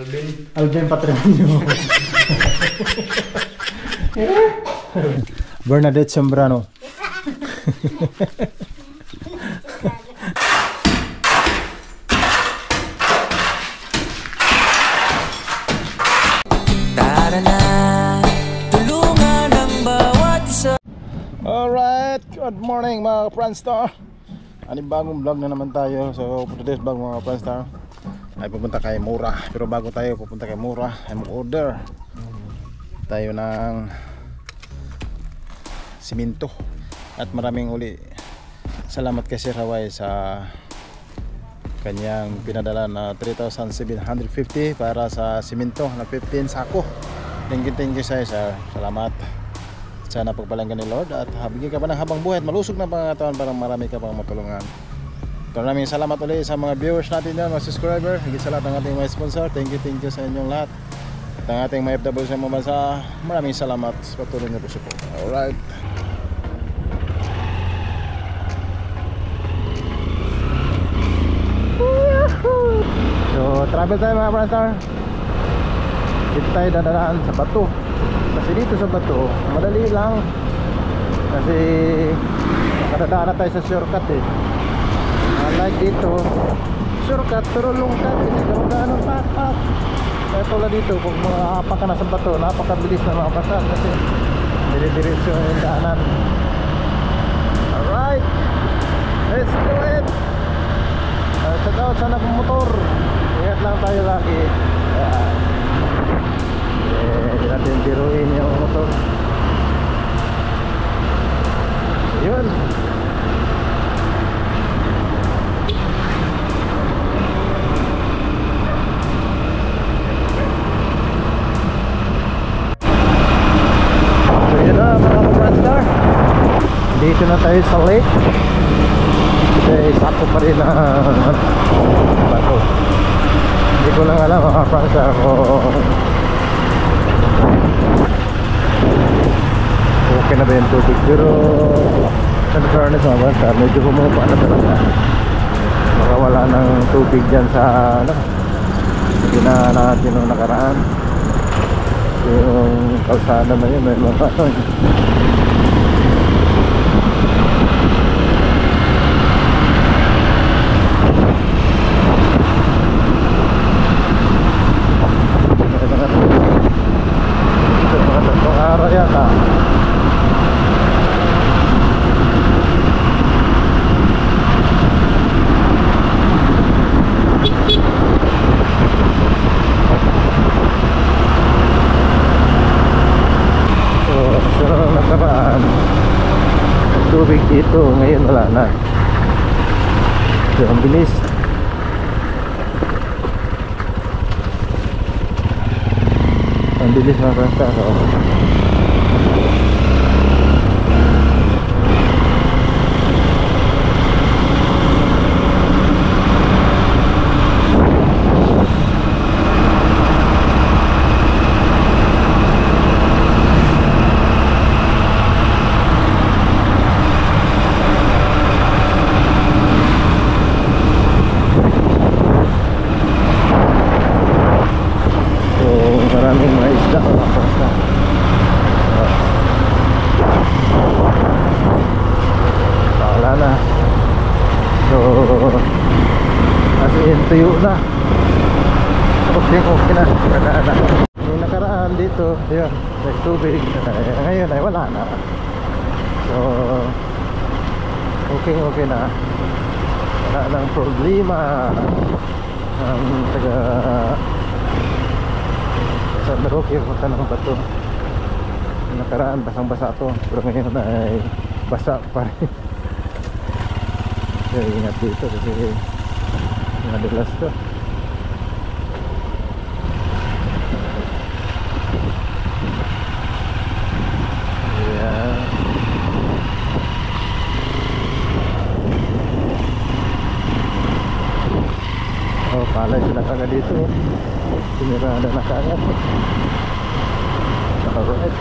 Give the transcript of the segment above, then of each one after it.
Alvin Patrimonio. Bernadette Sembrano. Alright, good morning mga Franstar. Bagong vlog na naman tayo. So for today's vlog mga Franstar ay pupunta kay Mura. Pero bago tayo pupunta kay Mura ay mag-order tayo ng simento. At maraming uli salamat kay Sir Hawaii sa kanyang pinadala na 3,750 para sa simento na 15 sako. Thank you sir. Salamat. Sana pagpalanggan ni Lord at bigyan ka pa ng habang buhay at malusog ng pangatawan para marami ka pang matulungan. Maraming salamat ulit sa mga viewers natin dyan, mga subscriber, higit sa lahat ng ating mga sponsor. Thank you sa inyong lahat. At ang ating mga FW sa mga bansa, maraming salamat sa patuloy na support. Alright. So travel tayo mga Franstar. Dito tayo dadaan sa bato. Kasi dito sa bato, madali lang. Kasi nakadadaan na tayo sa shortcut eh. Unlike dito, shortcut pero lungkat kasi karugano tapak. Kaya tulad dito, kung makahapa ka na sa bato, napakabilis na makapasal kasi dire-diretso yung daanan. Alright, let's do it. Check out sana kung motor. Ingat lang tayo lagi. Hindi natin biruin yung motor. Yun. So yun na mga Franstar, dito na tayo sa lake. Kasi sakto pa rin na bato. Hindi ko lang alam mga Franstar kung okay na ba yung tubig, pero sa fairness mga Franstar, medyo bumupa na talaga. Baka wala ng tubig dyan sa ginahan natin nung nakaraan. Yung kalsada na yun, may mga araw yata. So nakaraan tubig dito, ngayon wala na. So ang bilis. Ang bilis na rasa. Maraming mga isda mga Franstar. Wala na. So kasi yung tuyo na. Okay na. Yung nakaraan dito, yun, may tubig. Ngayon ay wala na. So okay na. Wala nang problema. Taga sa Merauke punta ng bato. Nakaraan basang-basa to, pero ngayon ay basa pa rin. Kaya ingat dito kasi madulas to. Ayan. Oh, palay sila kagad dito. Sinirada na kagad. Alright.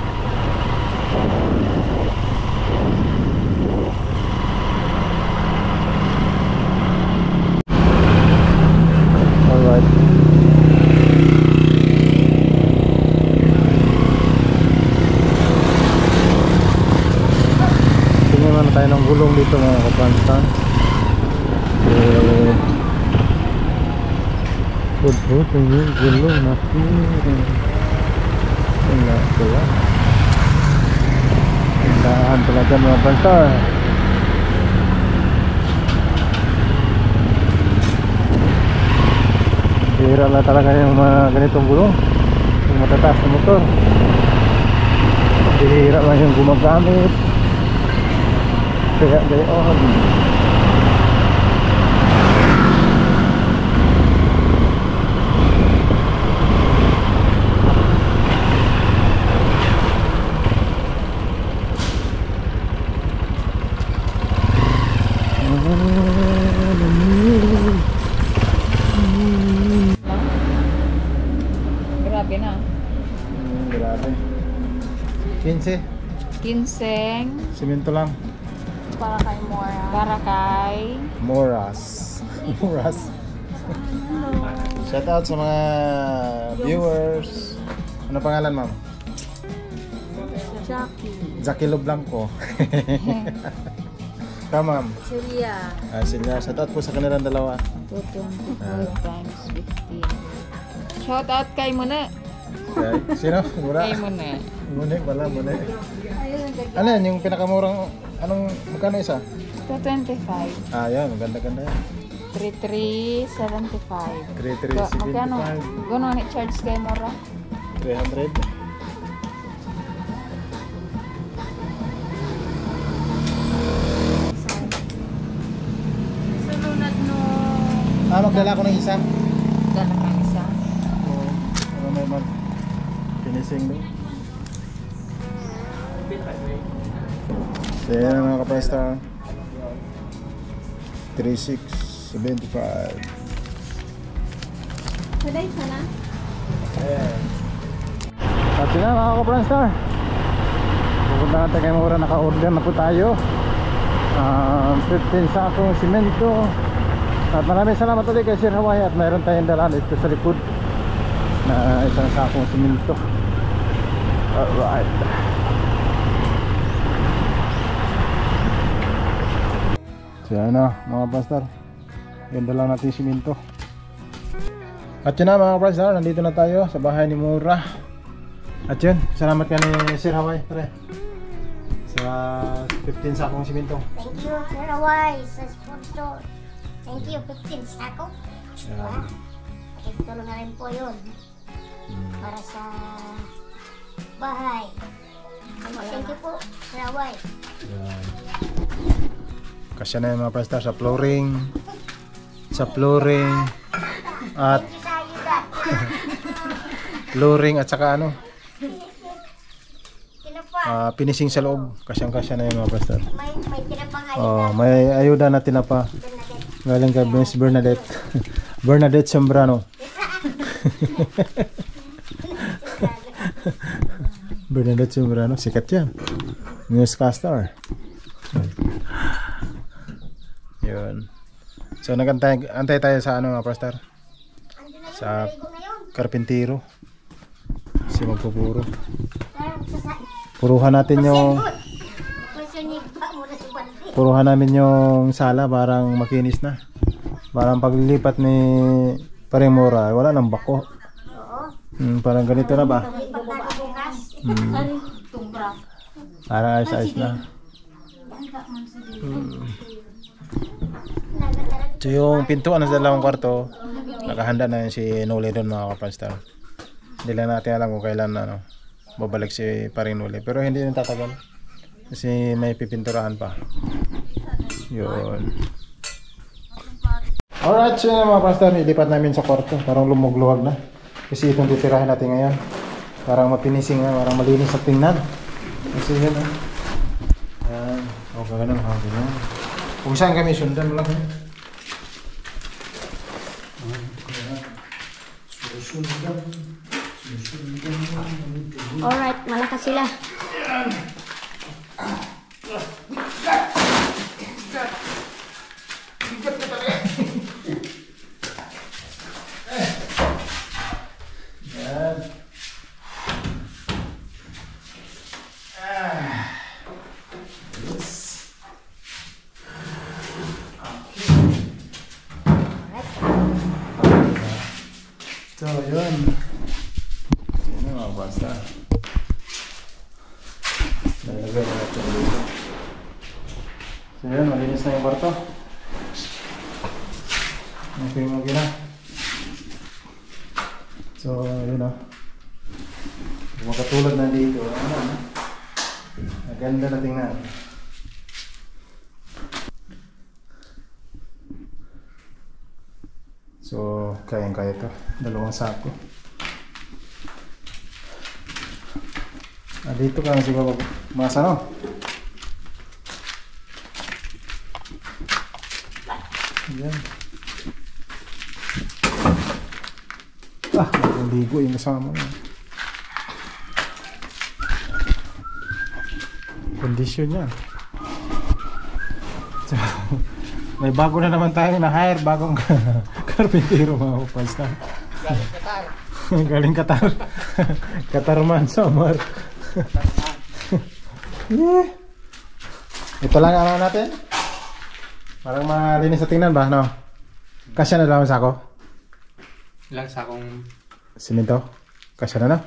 Alright. dito mga kapansan. Pudpud yung gulong natin. Wala pala. Tindahan talaga mga kapansan. Bihira lang talaga yung mga ganitong gulong, yung matataas na motor. Bihira lang yung gumagamit. Kaya gayon. Grabe na. Grabe. 15. 15 Simento lang. para kay Mora. Para kay Moras. Moras. Shout out sa mga viewers. Ano pangalan, ma'am? Jackie. Zakilo Blanco. Ka, ma'am? Celia. Silya. Shout out po sa kanilang dalawa. 225 times 15. Shout out kay Muna. Okay. Sino? Mura? Kay Muna. Mune pala, mune. Ano yan? Yung pinakamurang, anong, magkano isa? 225. Ah, yan. Maganda-ganda yan. 3375. 3375. Magkano? Gano'n ni charge kay Mora? 300. Sunod no. Magdala ko ng isa. Dala ka isa. Oo. Ano may mag finishing doon. So yan mga kapasta. 3675. Saday sana. Ayan. At yun na mga kapasta. Pupunta natin kay Mura. Naka-order na po tayo. 15 sakong simento. At maraming salamat ulit kay Sir Hawaii. At mayroon tayong dala dito sa likod na isang sakong simento. Alright. So yan na mga pastor. Ganda lang natin simento. At yun na mga pastor. Nandito na tayo sa bahay ni Mura. At yun, salamat ka ni Sir Hawaii. Pre, sa 15 sakong simento. Thank you, Sir Hawaii, sa sponsor. Thank you, 15 sako. Yan. Pakitulong na rin po yun. Para sa bahay. Thank you po, Sir Hawaii. Yan. Kasi na yung mga pastor sa flooring. Sa flooring. At Thank you sa ayuda. flooring at saka ano, Tinapa. finishing sa loob. Kasyang-kasya na yung mga pastor. May tinapang ayuda. May ayuda na tinapa. Bernadette. Galing kay Miss Bernadette. Bernadette Sembrano. Bernadette Sembrano, sikat yan. Newscaster. Yun. So antay tayo sa ano mga pastor? Andun na yun, Sa naligo na yun. karpintero. Si magpupuro. Parang Puruhan natin yung Masunipa mo na sa bandi. puruhan namin yung sala parang makinis na. Parang paglilipat ni Paring Mura, wala nang bako. Oo. Parang ganito na ba? Lipat na ako bukas. Tumbra. Parang ayos-ayos na. So yung pintuan sa dalawang kwarto, nakahanda na yun si Noli doon mga kapanstar. Hindi lang natin alam kung kailan na babalik si Paring Noli. Pero hindi na tatagal. Kasi may pipinturahan pa. Yun. Alright, so yun mga pastor, ilipat namin sa kwarto. Parang lumugluwag na. Kasi itong titirahin natin ngayon. Parang mapinising na, parang malinis sa tingnan. Kasi yun ah. Ayan. O ganun, ganun. Kung saan kami, sundan lang. Alright, malakas sila. So, yun. Yun na mga basta. Nalagay na natin dito. So, yun. Malinis na yung kwarto. Okay mo gina. So, yun o. Makatulad na dito. Maganda na tingnan. So, kayang-kaya ito. 2 sako. Dito ka siguro masa, no? Ayan. Ligo yung kasama mo. Kondisyon yan. So, may bago na naman tayo na-hire, bagong karpintero mga kapalsta. Galing Qatar. Galing Qatar. Qatar man, summer. Yeah. Ito lang ang ano natin. Parang malinis sa tingnan ba, no? Kasya na lang sa ako. Ilang sakong... Simento? Kasya na na?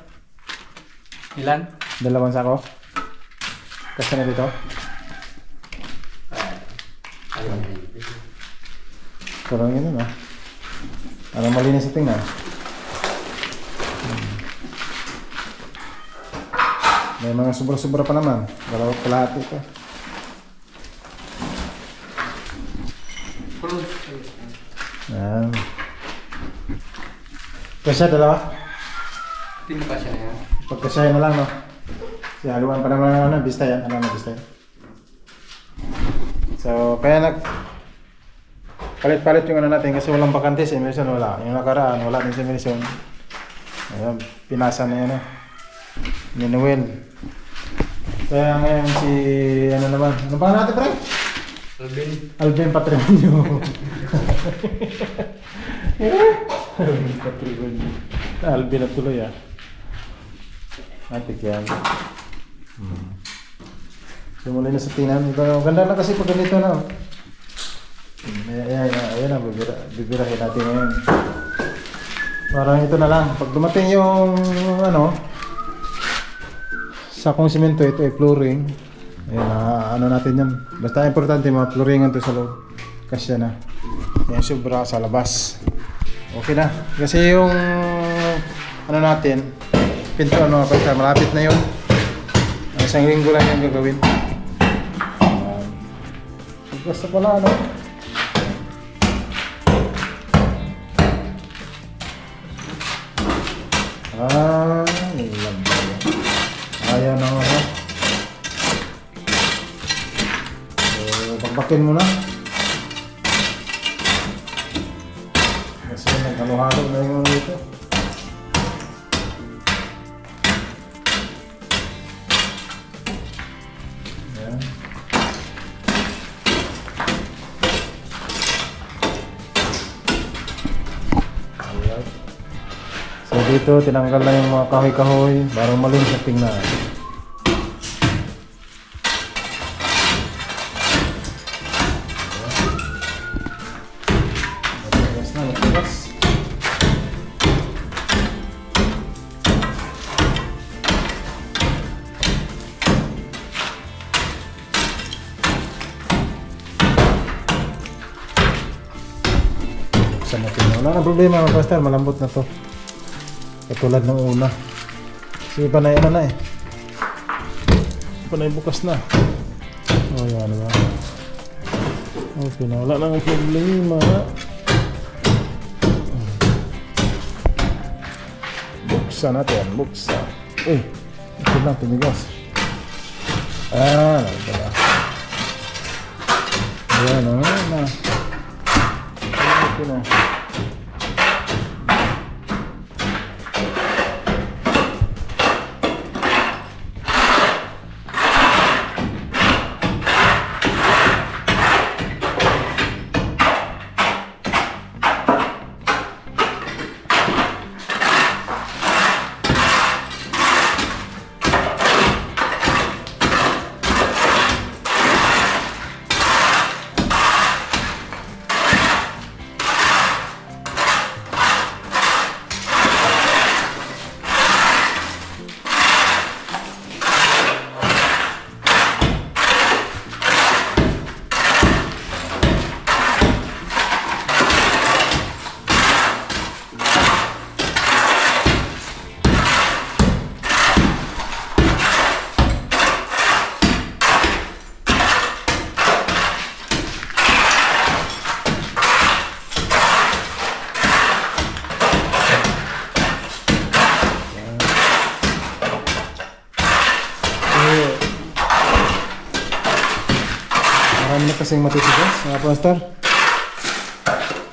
Ilan? 2 sako? Kasya na dito? Ayun. Parang yun na. Parang malinis sa tingnan. May mga sobra-sobra pa naman. 2 kalahati ito. Yan. Kasya 2? Hindi mo kasya na yan. Pagkasya na lang, no? Si haluan pa naman na bista yan. Ano na bista yan? So, kaya palit-palit yung ano natin kasi walang bakante si Emerson, wala. Yung nakaraan, wala din si Emerson. Ayan, pinasa na yan, no? Ni Noel. Kaya ngayon si, ano naman, ano pa natin, pre? Alvin Patrimonio. Alvin Patrimonio. Alvin na tuloy, ah. Atik yan. So muli na sa tingnan. Ganda na kasi pag ganito na. Ayan na, bibirahin natin ngayon. Parang ito na lang. Pag dumating yung ano, sakong simento, ito ay flooring. Ayan, ano natin yan. Basta importante mga flooringan to sa loob. Kasya na. Yan sobra sa labas. Okay na. Kasi yung ano natin, pinto ano, malapit na yun. Isang linggo lang yung gagawin. Basta pala ano. Ilan ba yun? Ayaw na ano. So, bagbakin mo na. Kasi nagkaluhalo na yung dito. So dito tinanggal na yung mga kahoy-kahoy para malinis sa tingnan. Wala na problema mga pastor, malambot na to. Katulad ng una. Sige pa na yan na eh. Pa na bukas na. Oh yan ba. Okay na, wala nang problema. Buksan natin, buksan. Uy, ito lang, tinigas. Nagpala. Ayan o, na. Ito na. kasing matitigas, mga pastor.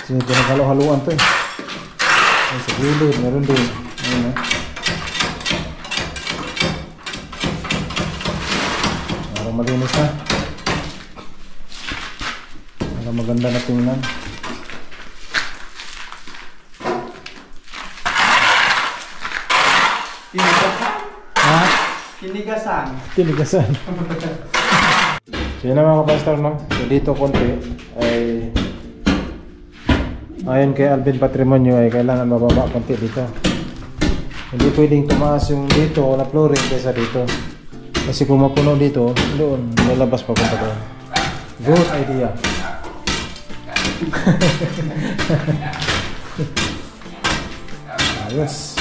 Kasi pinagalo-haluan to eh. Ay, sa gilid, meron din. Ayun eh. Parang malinis na. Parang maganda na tingnan. Tinigasan. Ha? Tinigasan. Tinigasan. So yun na mga kapastor, no? So dito konti ay ayon kay Alvin Patrimonio ay kailangan mababa konti dito. Hindi pwedeng tumaas yung dito na flooring kaysa dito. Kasi kung mapuno dito, doon, lalabas pa punta doon. Good idea. Ayos.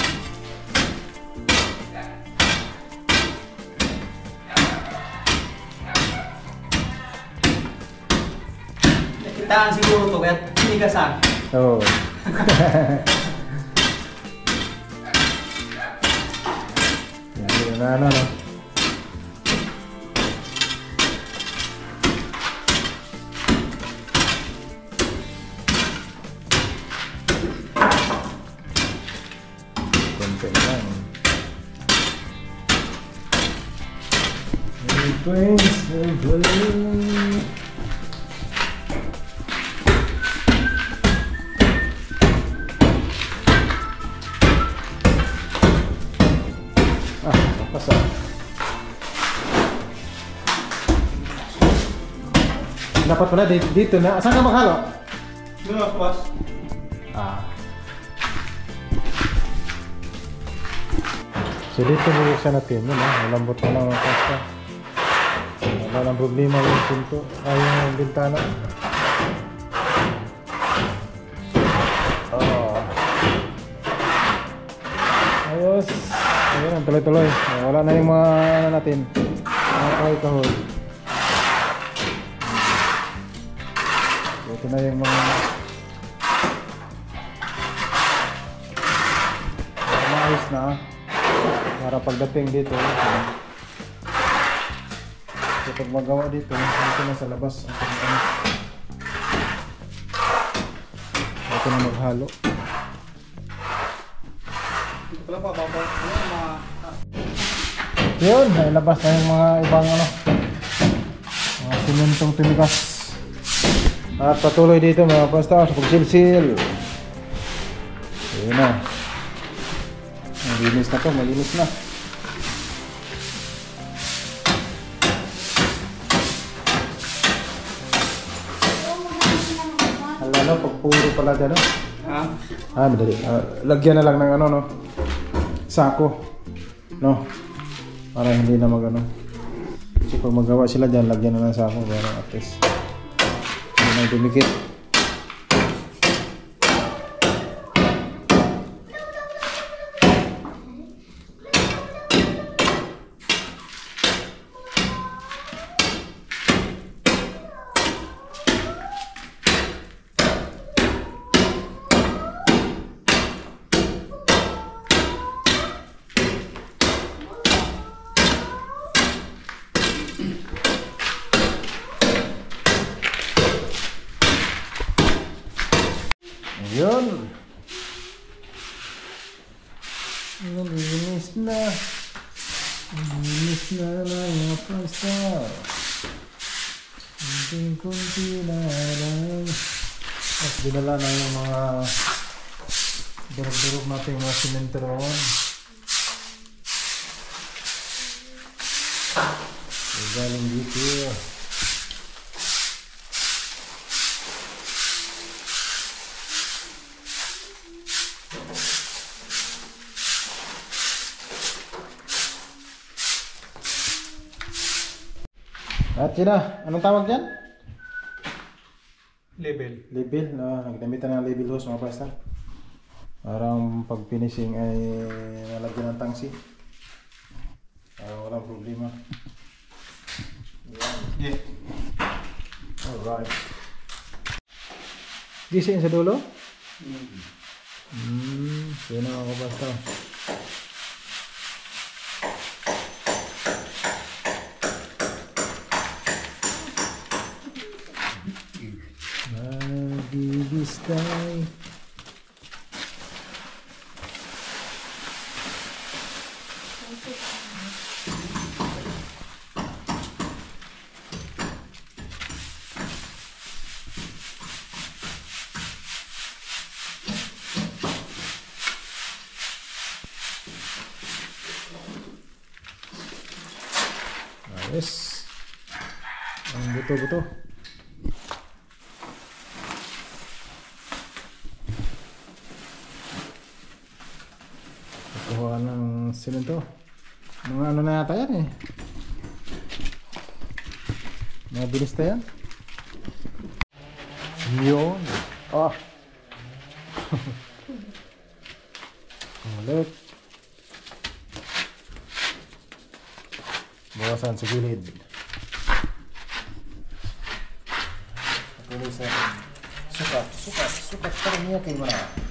Nakitaan siguro to kaya tinigasan. Oo. Yan na ano, no? Konti lang. Pasok. Dapat pala dito na. Saan ka maghalo? Doon ako, boss. Ah. So dito bubuksan natin yun ha. Malambot na lang ang pasta. Wala lang problema yung pinto. Ay yung bintana. Oh. Ayos. Ayun, tuloy-tuloy. Wala na yung mga ano natin. Mga kahoy-kahoy. Ito na yung mga maayos na para pagdating dito. So pag magawa dito na sa labas. Ito na maghalo. Wala pa, babaw. Yun, nailabas na yung mga ibang ano, mga simentong timigas. At patuloy dito mga pasta sa pagsilsil. Yun na. Malinis na to, malinis na. Alala, pag puro pala dyan, no? Ha? Madali. Lagyan na lang ng ano, no? Sako. No? Para hindi na mag-ano. Kasi pag magawa sila dyan, lagyan na ng sako. Para at least hindi na dumikit. Ayun. Linis na. Linis na lang mga pasta. Kunti na lang. At dinala na yung mga durog-durog natin mga simento roon. Galing dito. At sina, anong tawag dyan? Label. Label, nagdamitan ng label hose mga pasta. Parang pag finishing ay nalagyan ng tangsi. Walang problema. Yeah. Alright. Gisin sa dulo? Yun na mga pasta. Ayos. Ang buto-buto. Kukuha ng simento. Mga ano na yata yan eh. Mga bilista yan. Yun. Oh. Ulit. Bawasan sa gilid. Tuloy sa sukat. Parang niyakin mo na.